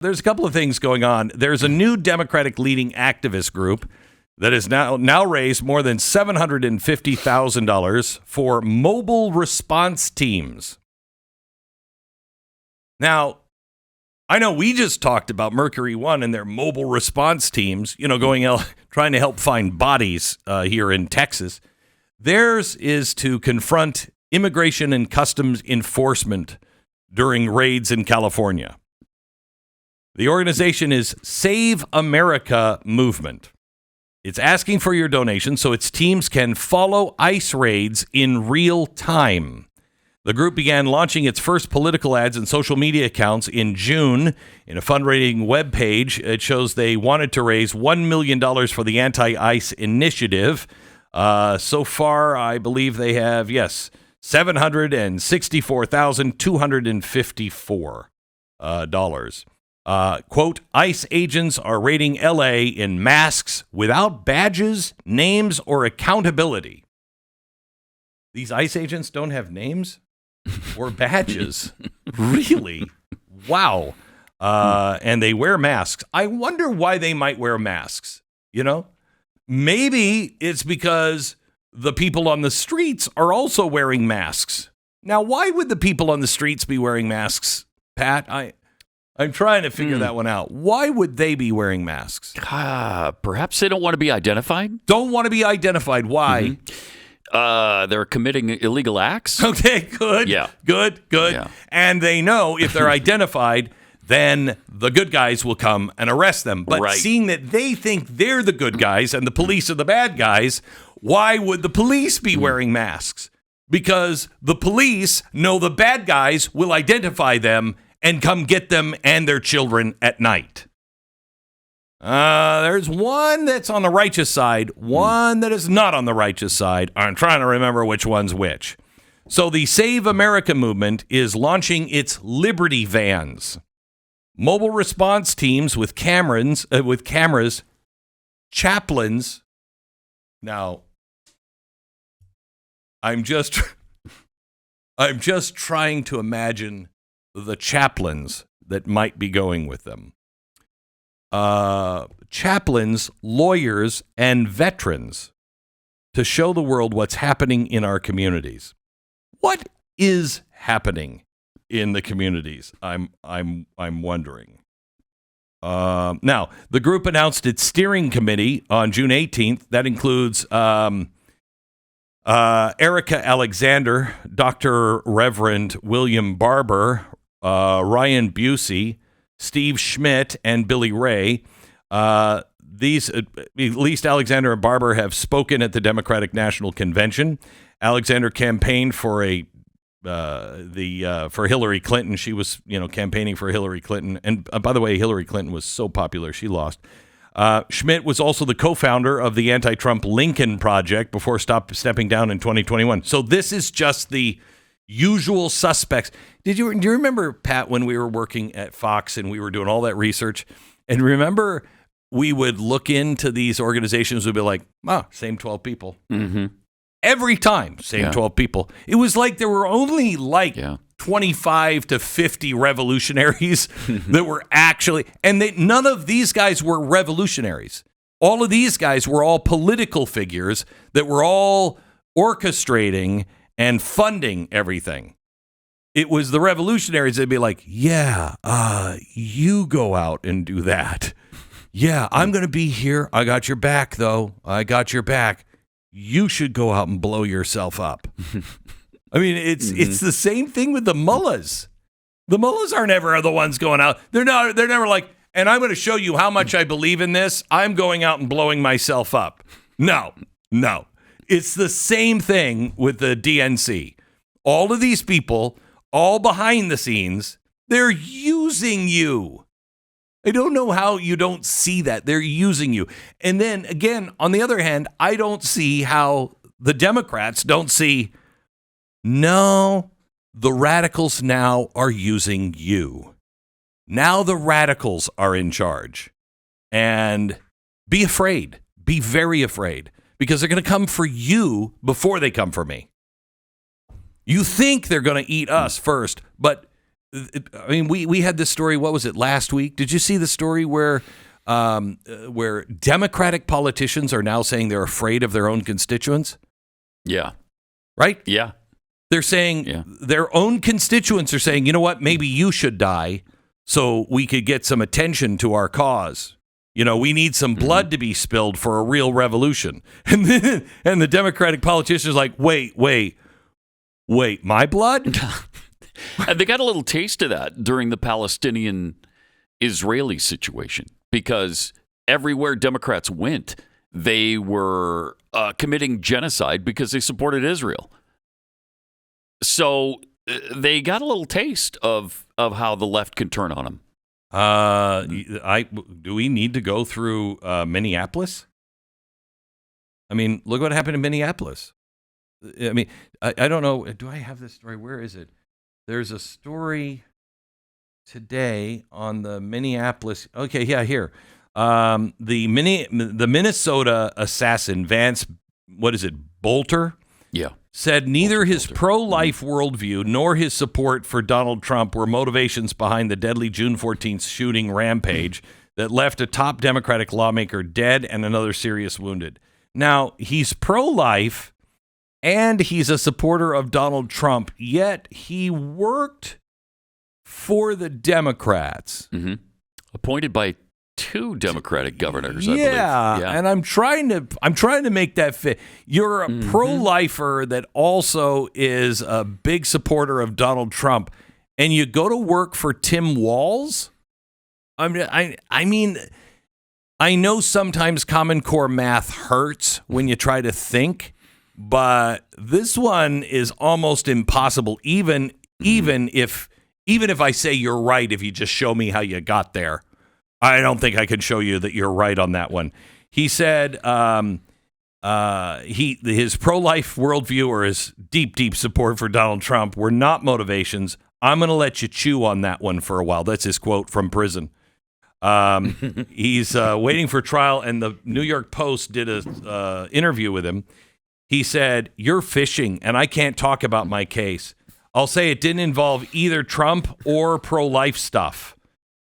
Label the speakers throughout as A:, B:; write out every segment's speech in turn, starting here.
A: There's a couple of things going on. There's a new Democratic leading activist group that has now raised more than $750,000 for mobile response teams. Now, I know we just talked about Mercury One and their mobile response teams, going out trying to help find bodies here in Texas. Theirs is to confront immigration and customs enforcement during raids in California. The organization is Save America Movement. It's asking for your donation so its teams can follow ICE raids in real time. The group began launching its first political ads and social media accounts in June. In a fundraising webpage, it shows they wanted to raise $1 million for the anti-ICE initiative. So far, I believe they have, $764,254. Quote, ICE agents are raiding L.A. in masks without badges, names, or accountability. These ICE agents don't have names or badges. Really? Wow. And they wear masks. I wonder why they might wear masks. Maybe it's because the people on the streets are also wearing masks. Now, why would the people on the streets be wearing masks, Pat? I'm trying to figure that one out. Why would they be wearing masks?
B: Perhaps they don't want to be identified.
A: Don't want to be identified. Why?
B: Mm-hmm. They're committing illegal acts.
A: Okay, good.
B: Yeah.
A: Good. Yeah. And they know if they're identified, then the good guys will come and arrest them. But seeing that they think they're the good guys and the police are the bad guys, why would the police be wearing masks? Because the police know the bad guys will identify them and come get them and their children at night. There's one that's on the righteous side, one that is not on the righteous side. I'm trying to remember which one's which. So the Save America movement is launching its Liberty Vans. Mobile response teams with cameras, chaplains. Now, I'm just trying to imagine the chaplains that might be going with them. Chaplains, lawyers, and veterans to show the world what's happening in our communities. What is happening in the communities? I'm wondering. Now, the group announced its steering committee on June 18th. That includes Erica Alexander, Dr. Reverend William Barber, Ryan Busey, Steve Schmidt, and Billy Ray. These, at least Alexander and Barber, have spoken at the Democratic National Convention. Alexander campaigned for for Hillary Clinton. She was, campaigning for Hillary Clinton. And by the way, Hillary Clinton was so popular, she lost. Schmidt was also the co-founder of the anti-Trump Lincoln Project before stepping down in 2021. So this is just the usual suspects. Do you remember, Pat, when we were working at Fox and we were doing all that research? And remember, we would look into these organizations, we'd be like, same 12 people. Mm-hmm. Every time, same 12 people. It was like there were only 25 to 50 revolutionaries that were actually, and none of these guys were revolutionaries. All of these guys were all political figures that were all orchestrating and funding everything. It was the revolutionaries that'd be like, you go out and do that. Yeah, I'm going to be here. I got your back, though. I got your back. You should go out and blow yourself up. I mean, it's the same thing with the mullahs. The mullahs are never the ones going out. They're never like, and I'm going to show you how much I believe in this. I'm going out and blowing myself up. No. It's the same thing with the DNC. All of these people, all behind the scenes, they're using you. I don't know how you don't see that. They're using you. And then, again, on the other hand, I don't see how the Democrats don't see, no, the radicals now are using you. Now the radicals are in charge. And be afraid. Be very afraid. Because they're going to come for you before they come for me. You think they're going to eat us first, but I mean, we had this story. What was it last week? Did you see the story where Democratic politicians are now saying they're afraid of their own constituents?
B: Yeah.
A: Right?
B: Yeah.
A: They're saying their own constituents are saying, you know what, maybe you should die so we could get some attention to our cause. You know, we need some blood to be spilled for a real revolution. And the Democratic politicians are like, wait, my blood?
B: And they got a little taste of that during the Palestinian-Israeli situation because everywhere Democrats went, they were committing genocide because they supported Israel. So they got a little taste of how the left can turn on them.
A: Do we need to go through Minneapolis? I mean, look what happened in Minneapolis. I mean, I don't know. Do I have this story? Where is it? There's a story today on the Minneapolis. Okay, yeah, here. The Minnesota assassin Vance, what is it, Bolter?
B: Yeah.
A: Said neither his pro-life worldview nor his support for Donald Trump were motivations behind the deadly June 14th shooting rampage that left a top Democratic lawmaker dead and another serious wounded. Now, he's pro-life and he's a supporter of Donald Trump, yet he worked for the Democrats.
B: Mm-hmm. Appointed by 2 Democratic governors, I believe.
A: Yeah, and I'm trying to make that fit. You're a pro-lifer that also is a big supporter of Donald Trump, and you go to work for Tim Walz? I mean, I know sometimes Common Core math hurts when you try to think, but this one is almost impossible, even if I say you're right, if you just show me how you got there. I don't think I can show you that you're right on that one. He said his pro-life worldview or his deep support for Donald Trump were not motivations. I'm going to let you chew on that one for a while. That's his quote from prison. He's waiting for trial, and the New York Post did a interview with him. He said, "You're fishing, and I can't talk about my case. I'll say it didn't involve either Trump or pro-life stuff.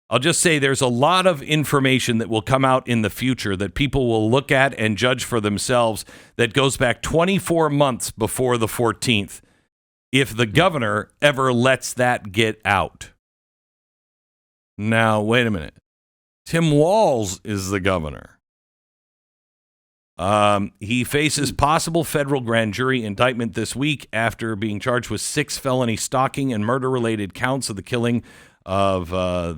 A: I'll just say there's a lot of information that will come out in the future that people will look at and judge for themselves that goes back 24 months before the 14th, if the governor ever lets that get out." Now, wait a minute. Tim Walz is the governor. He faces possible federal grand jury indictment this week after being charged with 6 felony stalking and murder-related counts of the killing of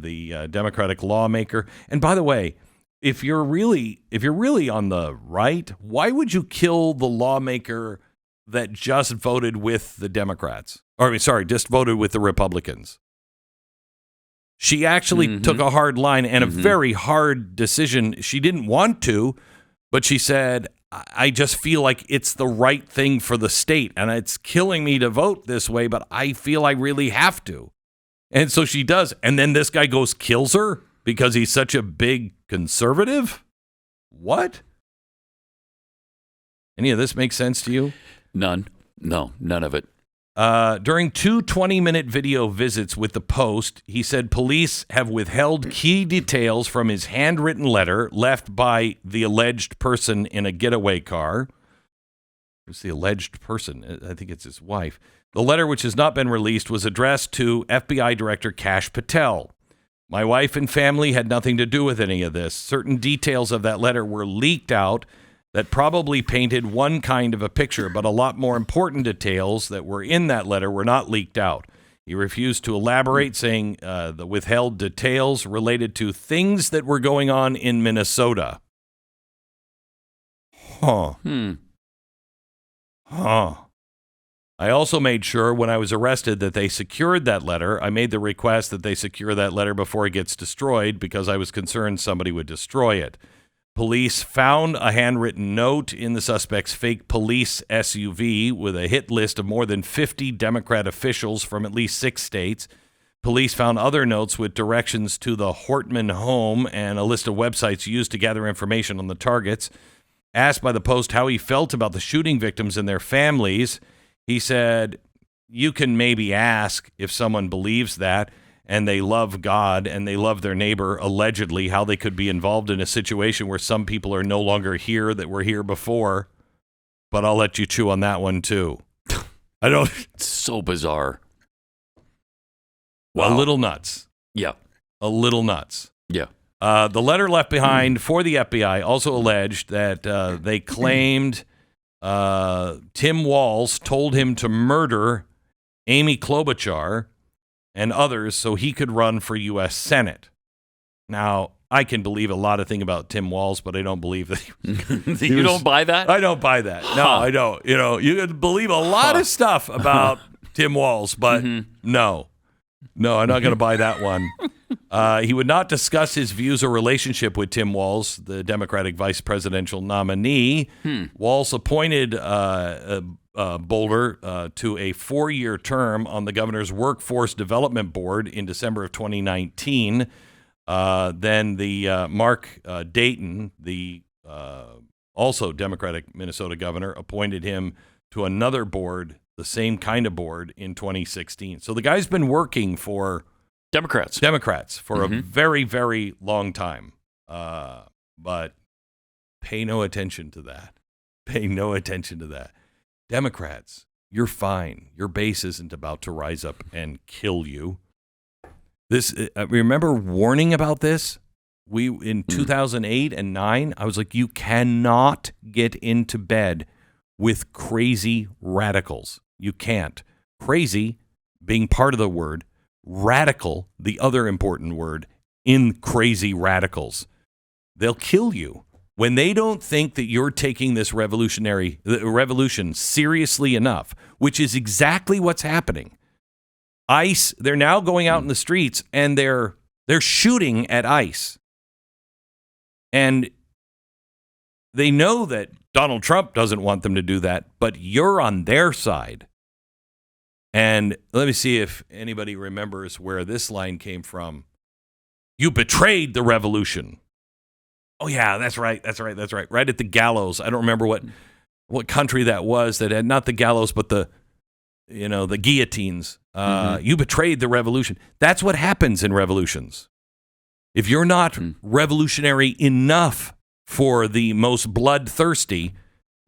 A: the Democratic lawmaker. And by the way, if you're really on the right, why would you kill the lawmaker that just voted with the Democrats? Just voted with the Republicans. She actually took a hard line and a very hard decision. She didn't want to, but she said, I just feel like it's the right thing for the state, and it's killing me to vote this way, but I feel I really have to. And so she does. And then this guy kills her because he's such a big conservative? What? Any of this make sense to you?
B: None. No, none of it.
A: During 2 20-minute video visits with the Post, he said police have withheld key details from his handwritten letter left by the alleged person in a getaway car. Who's the alleged person? I think it's his wife. The letter, which has not been released, was addressed to FBI Director Kash Patel. My wife and family had nothing to do with any of this. Certain details of that letter were leaked out that probably painted one kind of a picture, but a lot more important details that were in that letter were not leaked out. He refused to elaborate, saying the withheld details related to things that were going on in Minnesota. Huh. I also made sure when I was arrested that they secured that letter. I made the request that they secure that letter before it gets destroyed because I was concerned somebody would destroy it. Police found a handwritten note in the suspect's fake police SUV with a hit list of more than 50 Democrat officials from at least 6 states. Police found other notes with directions to the Hortman home and a list of websites used to gather information on the targets. Asked by the Post how he felt about the shooting victims and their families, he said, you can maybe ask if someone believes that and they love God and they love their neighbor, allegedly, how they could be involved in a situation where some people are no longer here that were here before. But I'll let you chew on that one, too. I don't.
B: It's so bizarre.
A: Wow. A little nuts.
B: Yeah.
A: A little nuts.
B: Yeah.
A: The letter left behind for the FBI also alleged that they claimed Tim Walz told him to murder Amy Klobuchar and others so he could run for U.S. Senate. Now, I can believe a lot of things about Tim Walz, but I don't believe that
B: You don't buy that?
A: I don't buy that. No, I don't. You know, you can believe a lot of stuff about Tim Walz, but no, I'm not going to buy that one. He would not discuss his views or relationship with Tim Walz, the Democratic vice presidential nominee. Walz appointed Boulder to a 4-year term on the governor's Workforce Development Board in December of 2019. Then the Mark Dayton, the also Democratic Minnesota governor, appointed him to another board, the same kind of board, in 2016. So the guy's been working for Democrats for a very, very long time. But pay no attention to that. Pay no attention to that. Democrats, you're fine. Your base isn't about to rise up and kill you. This, remember warning about this? In 2008 and 9, I was like, you cannot get into bed with crazy radicals. You can't. Crazy being part of the word, radical, the other important word in crazy radicals. They'll kill you. When they don't think that you're taking this revolution seriously enough, which is exactly what's happening. ICE, they're now going out in the streets and they're shooting at ICE. And they know that Donald Trump doesn't want them to do that, but you're on their side. And let me see if anybody remembers where this line came from. You betrayed the revolution. Oh, yeah, that's right. Right at the gallows. I don't remember what country that was that had not the gallows, but the guillotines. You betrayed the revolution. That's what happens in revolutions. If you're not revolutionary enough for the most bloodthirsty,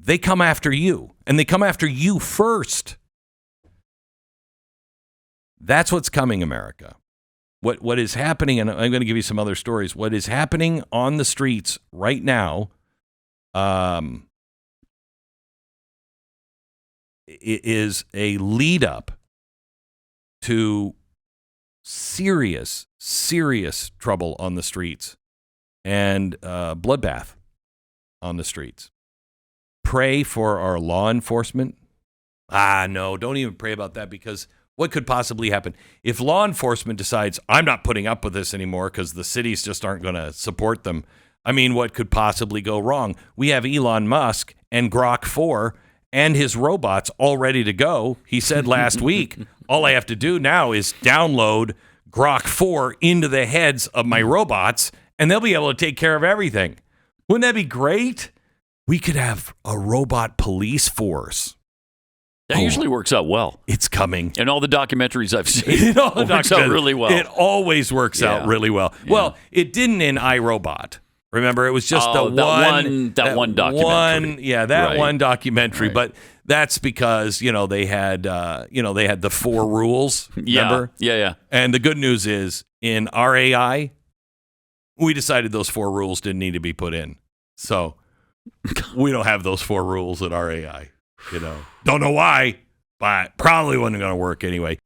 A: they come after you, and they come after you first. That's what's coming, America. What is happening, and I'm going to give you some other stories. What is happening on the streets right now is a lead up to serious trouble on the streets and bloodbath on the streets. Pray for our law enforcement. No, don't even pray about that, because what could possibly happen? If law enforcement decides, I'm not putting up with this anymore because the cities just aren't going to support them, I mean, what could possibly go wrong? We have Elon Musk and Grok 4 and his robots all ready to go. He said last week, all I have to do now is download Grok 4 into the heads of my robots, and they'll be able to take care of everything. Wouldn't that be great? We could have a robot police force.
B: That usually works out well.
A: It's coming.
B: In all the documentaries I've seen, it works out really well.
A: It always works out really well. Yeah. Well, it didn't in iRobot. Remember, it was just that one documentary. One documentary. Right. But that's because they had the 4 rules. Remember?
B: Yeah.
A: And the good news is, in our AI, we decided those 4 rules didn't need to be put in. So we don't have those 4 rules in our AI. Don't know why, but probably wasn't going to work anyway.